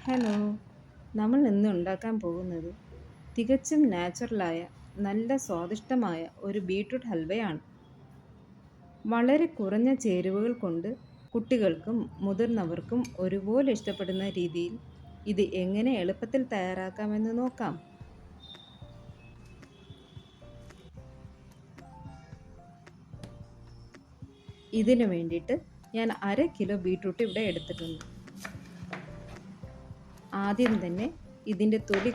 Hello, നമ്മൾ ഇന്ന് ഉണ്ടാക്കാൻ പോകുന്നത് തികച്ചും നാച്ചുറലായ നല്ല സ്വാദിഷ്ടമായ ഒരു ബീട്രൂട്ട് ഹൽവയാണ്. വളരെ കുറഞ്ഞ ചേരുവകൾ കൊണ്ട് കുട്ടികൾക്കും മുതിർന്നവർക്കും ഒരുപോലെ ഇഷ്ടപ്പെടുന്ന രീതിയിൽ ഇത് എങ്ങനെ എളുപ്പത്തിൽ തയ്യാറാക്കാമെന്ന് നോക്കാം. ഇതിനു വേണ്ടിയിട്ട് ഞാൻ 1/2 കിലോ ബീട്രൂട്ട് ഇവിടെ എടുത്തിട്ടുണ്ട്. ആദ്യം തന്നെ ഇതിൻ്റെ തൊലി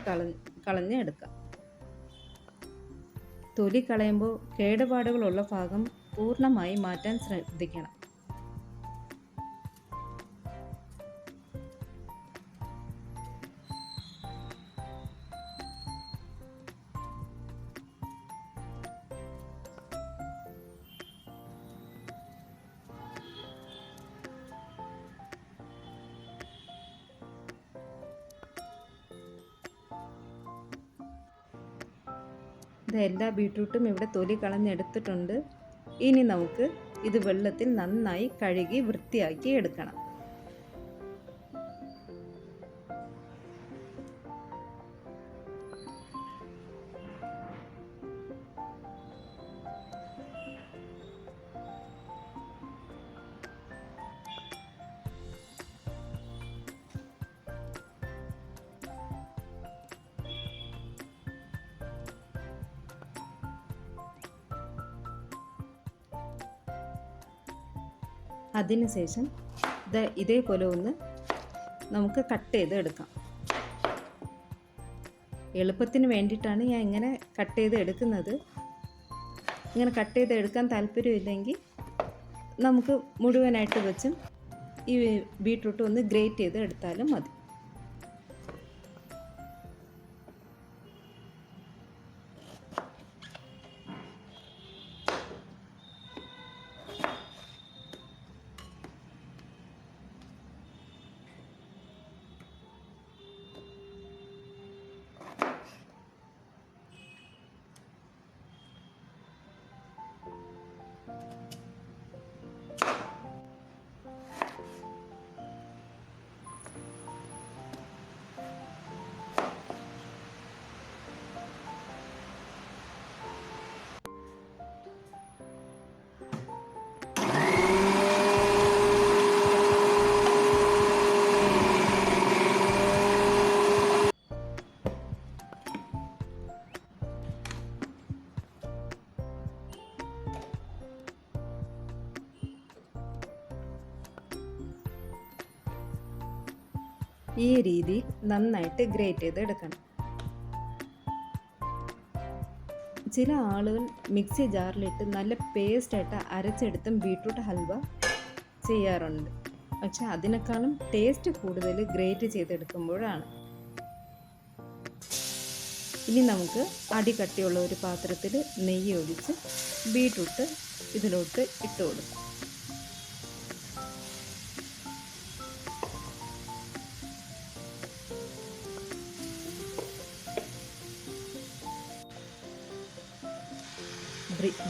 കളഞ്ഞ് എടുക്കാം. തൊലി കളയുമ്പോൾ കേടുപാടുകളുള്ള ഭാഗം പൂർണ്ണമായി മാറ്റാൻ ശ്രദ്ധിക്കണം. എല്ലാ ബീട്രൂട്ടും ഇവിടെ തൊലി കളഞ്ഞെടുത്തിട്ടുണ്ട്. ഇനി നമുക്ക് ഇത് വെള്ളത്തിൽ നന്നായി കഴുകി വൃത്തിയാക്കി എടുക്കണം. അതിനുശേഷം ഇതേപോലെ ഒന്ന് നമുക്ക് കട്ട് ചെയ്ത് എടുക്കാം. എളുപ്പത്തിന് വേണ്ടിയിട്ടാണ് ഞാൻ ഇങ്ങനെ കട്ട് ചെയ്ത് എടുക്കുന്നത്. ഇങ്ങനെ കട്ട് ചെയ്ത് എടുക്കാൻ താല്പര്യമില്ലെങ്കിൽ നമുക്ക് മുഴുവനായിട്ട് വെച്ചും ഈ ബീട്രൂട്ട് ഒന്ന് ഗ്രേറ്റ് ചെയ്ത് എടുത്താലും മതി. ഈ രീതിയിൽ നന്നായിട്ട് ഗ്രേറ്റ് ചെയ്ത് എടുക്കണം. ചില ആളുകൾ മിക്സി ജാറിലിട്ട് നല്ല പേസ്റ്റായിട്ട് അരച്ചെടുത്തും ബീട്രൂട്ട് ഹൽവ ചെയ്യാറുണ്ട്. പക്ഷെ അതിനേക്കാളും ടേസ്റ്റ് കൂടുതൽ ഗ്രേറ്റ് ചെയ്തെടുക്കുമ്പോഴാണ്. ഇനി നമുക്ക് അടികട്ടിയുള്ള ഒരു പാത്രത്തിൽ നെയ്യ് ഒഴിച്ച് ബീട്രൂട്ട് ഇതിലോട്ട് ഇട്ട് കൊടുക്കാം.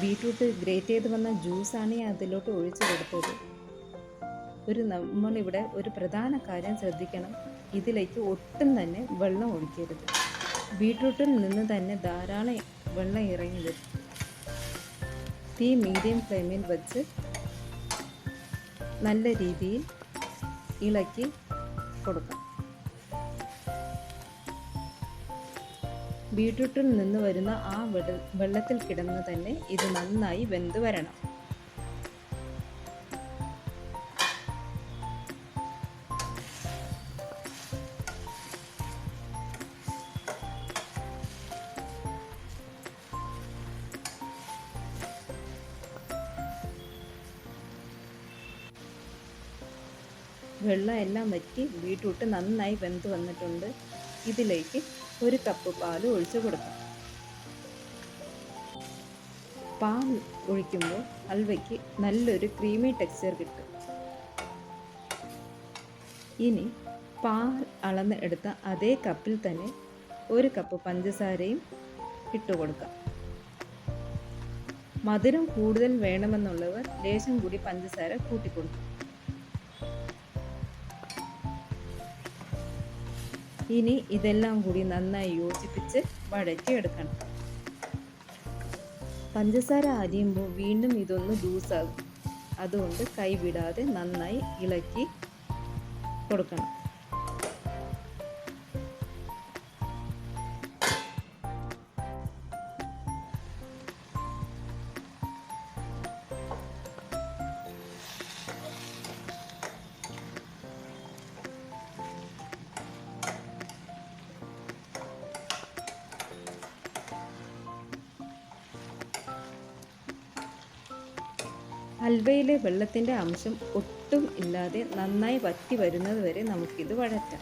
ബീട്രൂട്ട് ഗ്രേറ്റ് ചെയ്ത് വന്ന ജ്യൂസാണ് ഞാൻ അതിലോട്ട് ഒഴിച്ച് കൊടുത്തത്. നമ്മളിവിടെ ഒരു പ്രധാന കാര്യം ശ്രദ്ധിക്കണം. ഇതിലേക്ക് ഒട്ടും തന്നെ വെള്ളം ഒഴിക്കരുത്. ബീട്രൂട്ടിൽ നിന്ന് തന്നെ ധാരാളം വെള്ളം ഇറങ്ങി വരും. തീ മീഡിയം ഫ്ലെയിമിൽ വെച്ച് നല്ല രീതിയിൽ ഇളക്കി കൊടുക്കാം. ബീട്രൂട്ടിൽ നിന്ന് വരുന്ന ആ വെള്ളത്തിൽ കിടന്ന് തന്നെ ഇത് നന്നായി വെന്ത് വരണം. വെള്ളം എല്ലാം വറ്റി ബീട്രൂട്ട് നന്നായി വെന്ത് വന്നിട്ടുണ്ട്. ഇതിലേക്ക് 1 കപ്പ് പാൽ ഒഴിച്ച് കൊടുക്കാം. പാൽ ഒഴിക്കുമ്പോൾ ഹൽവയ്ക്ക് നല്ലൊരു ക്രീമി ടെക്സ്ചർ കിട്ടും. ഇനി പാൽ അളന്ന് എടുത്ത അതേ കപ്പിൽ തന്നെ 1 കപ്പ് പഞ്ചസാരയും ഇട്ട് കൊടുക്കാം. മധുരം കൂടുതൽ വേണമെന്നുള്ളവർ ലേശം കൂടി പഞ്ചസാര കൂട്ടിക്കൊടുക്കും. ഇനി ഇതെല്ലാം കൂടി നന്നായി യോജിപ്പിച്ച് വഴറ്റിയെടുക്കണം. പഞ്ചസാര അരിയുമ്പോൾ വീണ്ടും ഇതൊന്ന് ലൂസാകും. അതുകൊണ്ട് കൈ വിടാതെ നന്നായി ഇളക്കി കൊടുക്കണം. ഹൽവയിലെ വെള്ളത്തിൻ്റെ അംശം ഒട്ടും ഇല്ലാതെ നന്നായി വറ്റി വരുന്നത് വരെ നമുക്കിത് വഴറ്റാം.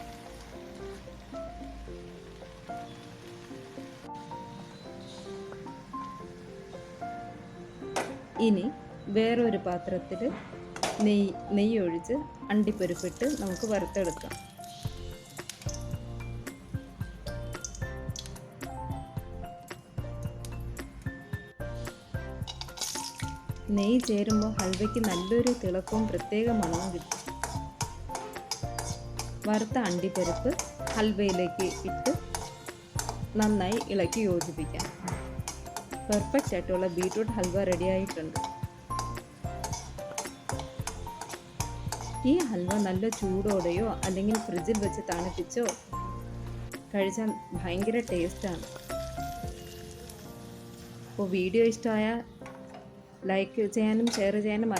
ഇനി വേറൊരു പാത്രത്തിൽ നെയ്യ് ഒഴിച്ച് അണ്ടിപ്പരിപ്പിട്ട് നമുക്ക് വറുത്തെടുക്കാം. നെയ്യ് ചേരുമ്പോൾ ഹൽവയ്ക്ക് നല്ലൊരു തിളക്കവും പ്രത്യേക മണവും കിട്ടും. വറുത്ത അണ്ടിപ്പരിപ്പ് ഹൽവയിലേക്ക് ഇട്ട് നന്നായി ഇളക്കി യോജിപ്പിക്കാം. പെർഫെക്റ്റ് ആയിട്ടുള്ള ബീട്രൂട്ട് ഹൽവ റെഡിയായിട്ടുണ്ട്. ഈ ഹൽവ നല്ല ചൂടോടെയോ അല്ലെങ്കിൽ ഫ്രിഡ്ജിൽ വെച്ച് തണുപ്പിച്ചോ കഴിച്ചാൽ ഭയങ്കര ടേസ്റ്റാണ്. അപ്പോൾ വീഡിയോ ഇഷ്ടമായാൽ ലൈക്ക് ചെയ്യാനും ഷെയർ ചെയ്യാനും